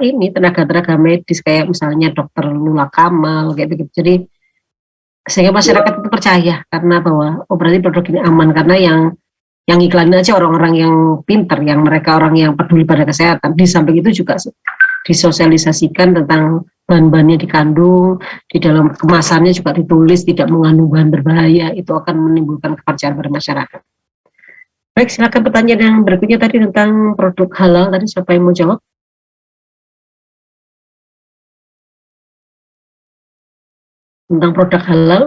tenaga-tenaga medis kayak misalnya dokter Lula Kamal kayak begitu. Jadi sehingga masyarakat itu percaya karena bahwa berarti produk ini aman karena yang iklanin aja orang-orang yang pintar, yang mereka orang yang peduli pada kesehatan. Di samping itu juga disosialisasikan tentang bahan-bahan yang dikandung, di dalam kemasannya juga ditulis tidak mengandung bahan berbahaya, itu akan menimbulkan kepercayaan pada masyarakat. Baik, silakan pertanyaan yang berikutnya tadi tentang produk halal, tadi siapa yang mau jawab? Tentang produk halal.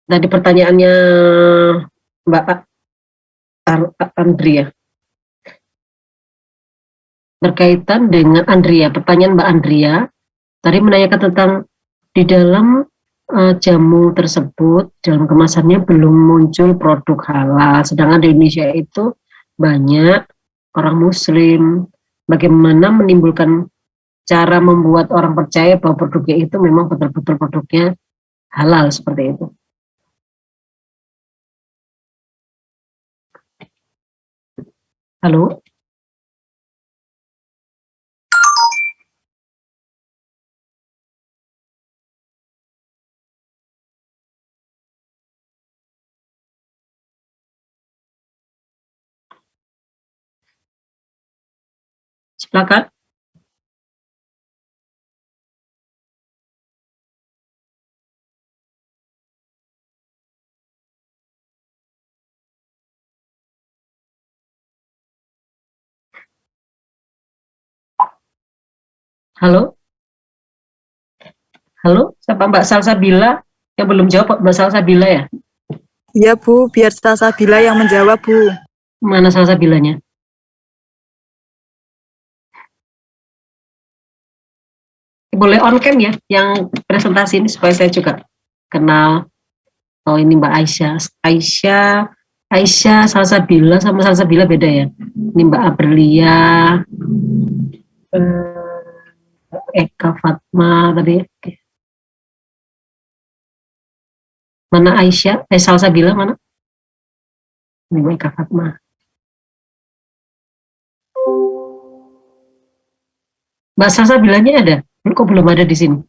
Tadi pertanyaannya Mbak Andrea. Berkaitan dengan Andrea, pertanyaan Mbak Andrea, tadi menanyakan tentang di dalam jamu tersebut, dalam kemasannya belum muncul produk halal, sedangkan di Indonesia itu banyak orang muslim. Bagaimana menimbulkan cara membuat orang percaya bahwa produknya itu memang betul-betul produknya halal seperti itu. Halo? Silakan. Halo? Halo? Siapa Mbak Salsabila? Yang belum jawab Mbak Salsabila ya? Iya Bu, biar Salsabila yang menjawab Bu. Mana Salsabilanya? Boleh on cam ya, yang presentasi ini supaya saya juga kenal. Oh ini Mbak Aisyah Salsabila sama Salsabila beda ya. Ini Mbak Aprilia, Eka Fatma tadi. Mana Aisyah? Salsabila mana? Ini Mbak Eka Fatma. Mbak Salsabilanya ada? Kok belum ada di sini?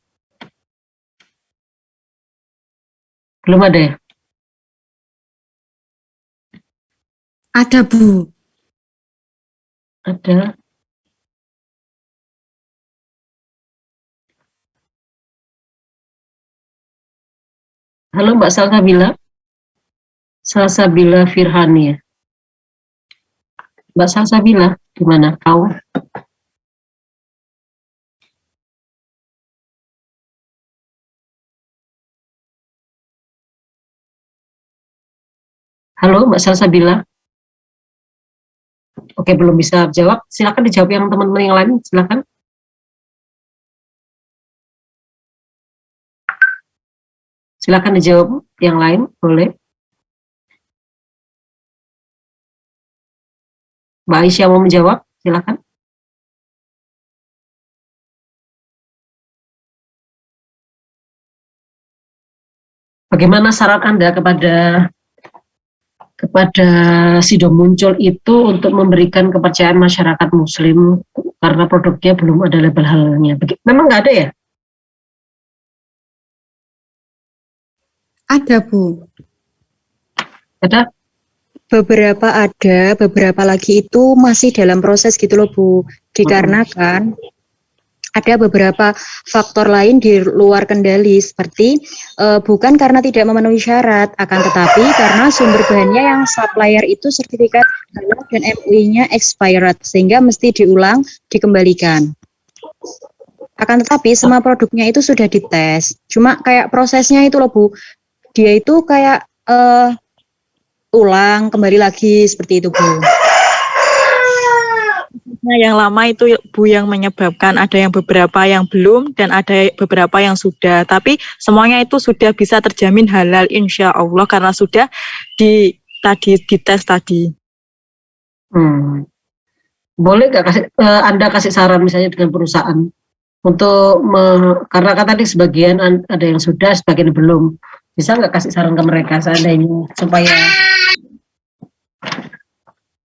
Belum ada ya? Ada, Bu. Ada. Halo Mbak Salsabila. Salsabila Firhani ya. Mbak Salsabila, gimana kau? Halo Mbak Salsabila. Oke, belum bisa jawab. Silakan dijawab yang teman-teman yang lain. Silakan. Silakan dijawab yang lain, boleh. Mbak Aisyah mau menjawab, silakan. Bagaimana saran Anda kepada Sido Muncul itu untuk memberikan kepercayaan masyarakat Muslim karena produknya belum ada label halalnya? Memang nggak ada ya? Ada, Bu. Ada? Beberapa ada, beberapa lagi itu masih dalam proses gitu loh Bu. Dikarenakan ada beberapa faktor lain di luar kendali seperti bukan karena tidak memenuhi syarat, akan tetapi karena sumber bahannya yang supplier itu sertifikat halal dan MUI-nya expired sehingga mesti diulang, dikembalikan. Akan tetapi semua produknya itu sudah dites. Cuma kayak prosesnya itu loh Bu. Dia itu kayak ulang kembali lagi seperti itu Bu. Nah, yang lama itu Bu yang menyebabkan ada yang beberapa yang belum dan ada beberapa yang sudah. Tapi semuanya itu sudah bisa terjamin halal insya Allah karena sudah dites tadi. Boleh nggak Anda kasih saran misalnya dengan perusahaan untuk karena kan tadi sebagian ada yang sudah, sebagian belum. Bisa nggak kasih saran ke mereka seandainya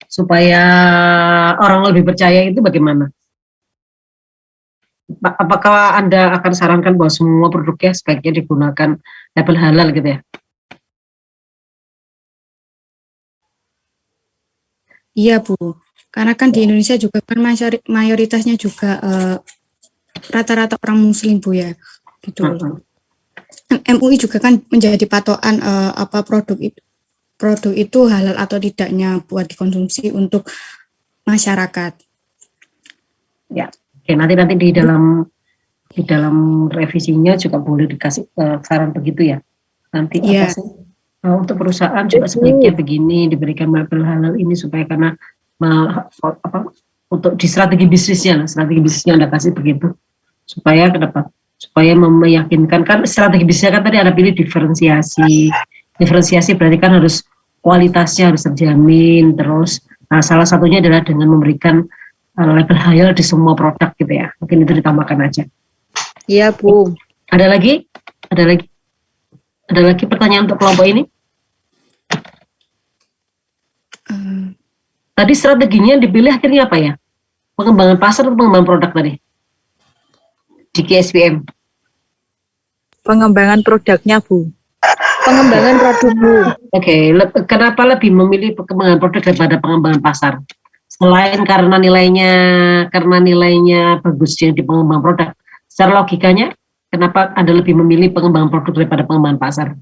supaya orang lebih percaya itu bagaimana? Apakah Anda akan sarankan bahwa semua produknya sebaiknya digunakan label halal gitu ya? Iya, Bu. Karena kan di Indonesia juga kan mayoritasnya juga rata-rata orang Muslim, Bu ya. Gitu. MUI juga kan menjadi patokan apa produk itu halal atau tidaknya buat dikonsumsi untuk masyarakat. Ya. Oke, nanti di dalam revisinya juga boleh dikasih saran begitu ya. Nanti apa sih? Untuk perusahaan juga sebaiknya begini, diberikan label halal ini supaya karena untuk di strategi bisnisnya Anda kasih begitu supaya ke depan, supaya meyakinkan kan strategi bisnisnya kan tadi Anda pilih diferensiasi berarti kan harus kualitasnya harus terjamin terus. Nah, salah satunya adalah dengan memberikan label halal di semua produk gitu ya. Mungkin itu ditambahkan aja. Iya Bu. Ada lagi pertanyaan untuk kelompok ini? Tadi strateginya dipilih akhirnya apa ya? Pengembangan pasar atau pengembangan produk tadi? Di KSPM. Pengembangan produknya Bu. Pengembangan produk Bu. Oke, kenapa lebih memilih pengembangan produk daripada pengembangan pasar? Selain karena nilainya bagus yang di pengembangan produk. Secara logikanya, kenapa Anda lebih memilih pengembangan produk daripada pengembangan pasar?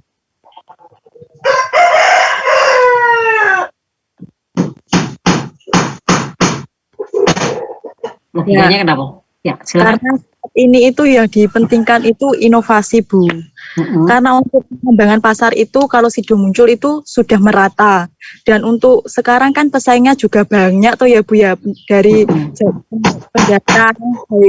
Logikanya kenapa? Ya, silakan. Karena ini itu yang dipentingkan itu inovasi Bu. Karena untuk pengembangan pasar itu kalau Sido Muncul itu sudah merata dan untuk sekarang kan pesaingnya juga banyak tuh ya Bu ya, dari pendatang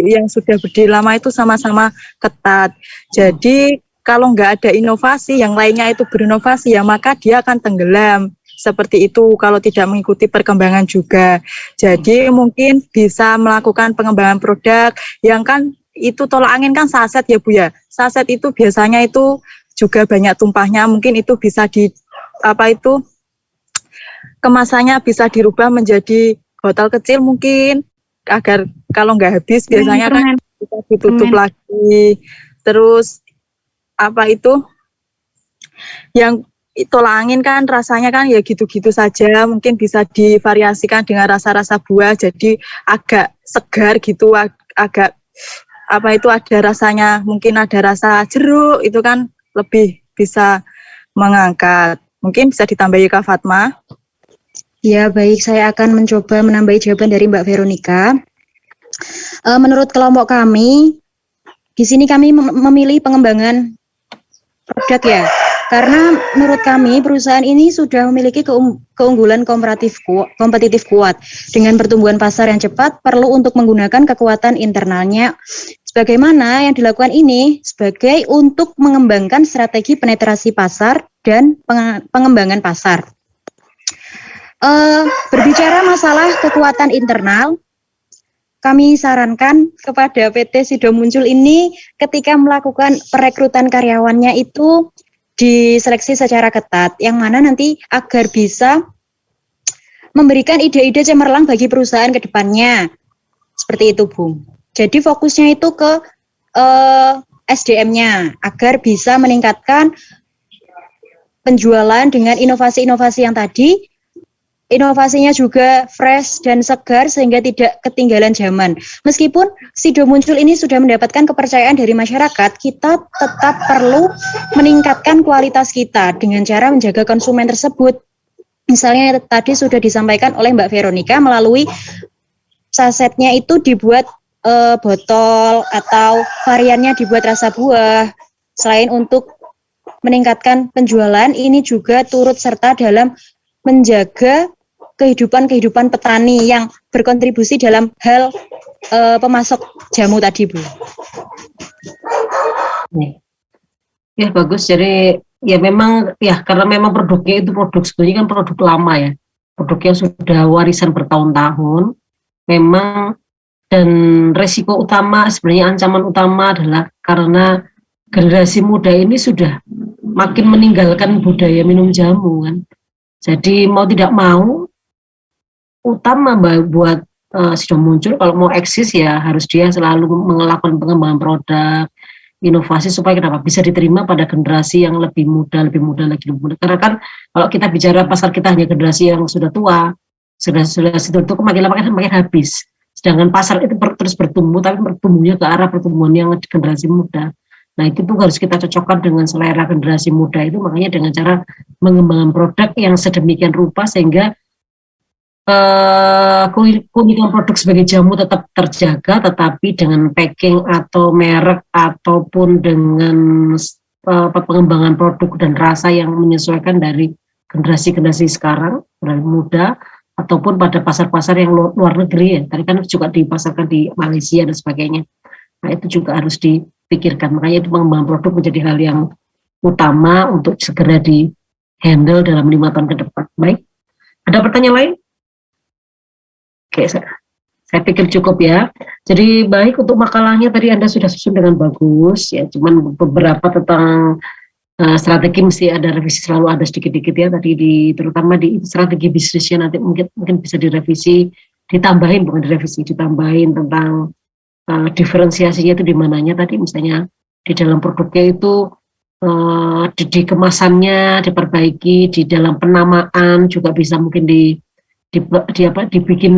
yang sudah berdiri lama itu sama-sama ketat. Jadi kalau nggak ada inovasi, yang lainnya itu berinovasi ya maka dia akan tenggelam. Seperti itu kalau tidak mengikuti perkembangan juga. Jadi mungkin bisa melakukan pengembangan produk yang kan itu tolak angin kan saset ya Bu ya. Saset itu biasanya itu juga banyak tumpahnya. Mungkin itu bisa kemasannya bisa dirubah menjadi botol kecil mungkin agar kalau nggak habis biasanya kan bisa ditutup lagi. Terus yang tolak angin kan rasanya kan ya gitu-gitu saja, mungkin bisa divariasikan dengan rasa-rasa buah jadi agak segar gitu, agak ada rasanya, mungkin ada rasa jeruk itu kan lebih bisa mengangkat. Mungkin bisa ditambahi Kak Fatma. Ya baik, saya akan mencoba menambahi jawaban dari Mbak Veronica. Menurut kelompok kami, di sini kami memilih pengembangan produk ya. Karena menurut kami perusahaan ini sudah memiliki keunggulan kompetitif kuat. Dengan pertumbuhan pasar yang cepat, perlu untuk menggunakan kekuatan internalnya. Sebagaimana yang dilakukan ini sebagai untuk mengembangkan strategi penetrasi pasar dan pengembangan pasar. Berbicara masalah kekuatan internal, kami sarankan kepada PT Sido Muncul ini ketika melakukan perekrutan karyawannya itu diseleksi secara ketat, yang mana nanti agar bisa memberikan ide-ide cemerlang bagi perusahaan ke depannya. Seperti itu, Bu. Jadi fokusnya itu ke SDM-nya agar bisa meningkatkan penjualan dengan inovasi-inovasi yang tadi. Inovasinya juga fresh dan segar sehingga tidak ketinggalan zaman. Meskipun Sido Muncul ini sudah mendapatkan kepercayaan dari masyarakat, kita tetap perlu meningkatkan kualitas kita dengan cara menjaga konsumen tersebut. Misalnya tadi sudah disampaikan oleh Mbak Veronica melalui sasetnya itu dibuat botol atau variannya dibuat rasa buah. Selain untuk meningkatkan penjualan, ini juga turut serta dalam menjaga kehidupan petani yang berkontribusi dalam hal pemasok jamu tadi, Bu. Ya bagus, jadi ya memang ya karena memang produknya itu produk sebenarnya kan produk lama ya, produk yang sudah warisan bertahun-tahun memang, dan resiko utama sebenarnya ancaman utama adalah karena generasi muda ini sudah makin meninggalkan budaya minum jamu kan. Jadi mau tidak mau utama buat Sido Muncul kalau mau eksis ya harus dia selalu melakukan pengembangan produk, inovasi supaya kenapa bisa diterima pada generasi yang lebih muda lagi. Karena kan kalau kita bicara pasar kita hanya generasi yang sudah tua, sudah itu makin lama makin habis. Sedangkan pasar itu terus bertumbuh, tapi bertumbuhnya ke arah pertumbuhan yang generasi muda. Nah itu tuh harus kita cocokkan dengan selera generasi muda itu, makanya dengan cara mengembangkan produk yang sedemikian rupa sehingga keunikan produk sebagai jamu tetap terjaga, tetapi dengan packing atau merek ataupun dengan pengembangan produk dan rasa yang menyesuaikan dari generasi sekarang, dari muda, ataupun pada pasar-pasar yang luar negeri ya. Tadi kan juga dipasarkan di Malaysia dan sebagainya. Nah itu juga harus dipikirkan. Makanya itu pengembangan produk menjadi hal yang utama untuk segera di-handle dalam 5 tahun ke depan. Baik, ada pertanyaan lain? Oke, saya pikir cukup ya. Jadi baik, untuk makalahnya tadi Anda sudah susun dengan bagus ya. Cuman beberapa tentang strategi mesti ada revisi, selalu ada sedikit-sedikit ya. Tadi terutama di strategi bisnisnya nanti mungkin bisa direvisi, ditambahin bukan direvisi, ditambahin tentang diferensiasinya itu di mananya tadi, misalnya di dalam produknya itu di kemasannya diperbaiki, di dalam penamaan juga bisa mungkin dibikin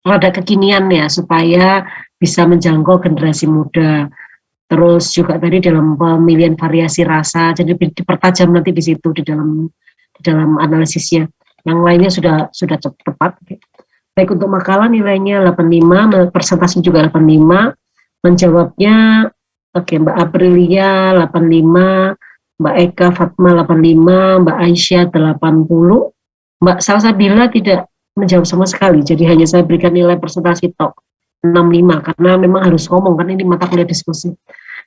rada kekinian ya supaya bisa menjangkau generasi muda. Terus juga tadi dalam pemilihan variasi rasa, jadi dipertajam nanti di situ di dalam analisisnya. Yang lainnya sudah tepat. Baik, untuk makalah nilainya 85, presentasi juga 85, menjawabnya oke, Mbak Aprilia 85, Mbak Eka Fatma 85, Mbak Aisyah 80, Mbak Salsabila tidak menjawab sama sekali, jadi hanya saya berikan nilai presentasi tok 65 karena memang harus ngomong kan ini mata kuliah diskusi.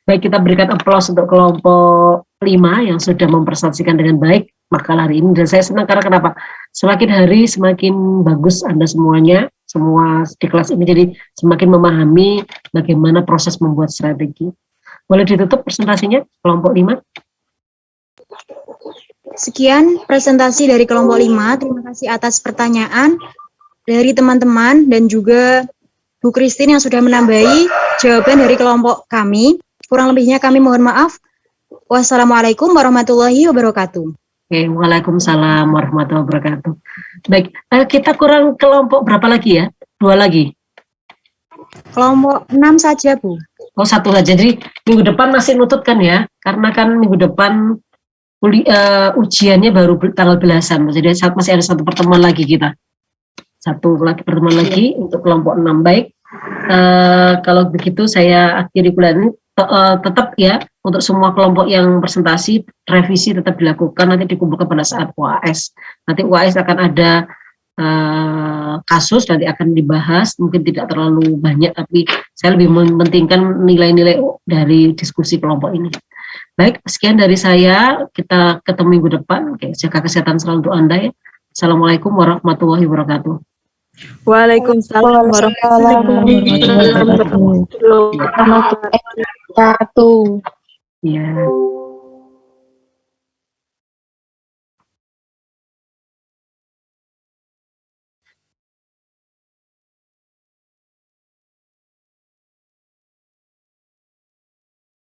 Baik, kita berikan aplaus untuk kelompok 5 yang sudah mempresentasikan dengan baik makalah hari ini, dan saya senang karena kenapa? Semakin hari semakin bagus Anda semuanya, semua di kelas ini, jadi semakin memahami bagaimana proses membuat strategi. Boleh ditutup presentasinya kelompok 5? Sekian presentasi dari kelompok 5. Terima kasih atas pertanyaan dari teman-teman dan juga Bu Christine yang sudah menambahi jawaban dari kelompok kami. Kurang lebihnya kami mohon maaf. Wassalamualaikum warahmatullahi wabarakatuh. Oke, waalaikumsalam warahmatullahi wabarakatuh. Baik, kita kurang kelompok berapa lagi ya? 2 lagi. Kelompok 6 saja, Bu. Oh, 1 saja. Jadi minggu depan masih nutut kan ya? Karena kan minggu depan ujiannya baru tanggal belasan. Jadi masih ada 1 pertemuan lagi kita. 1 pertemuan lagi untuk kelompok 6. Baik, kalau begitu saya akhiri kuliah ini. tetap ya untuk semua kelompok yang presentasi revisi tetap dilakukan, nanti dikumpulkan pada saat UAS. Nanti UAS akan ada kasus, nanti akan dibahas, mungkin tidak terlalu banyak, tapi saya lebih mementingkan nilai-nilai dari diskusi kelompok ini. Baik, sekian dari saya, kita ketemu minggu depan. Oke, jaga kesehatan selalu untuk Anda ya. Assalamualaikum warahmatullahi wabarakatuh. Waalaikumsalam warahmatullahi wabarakatuh. Ya.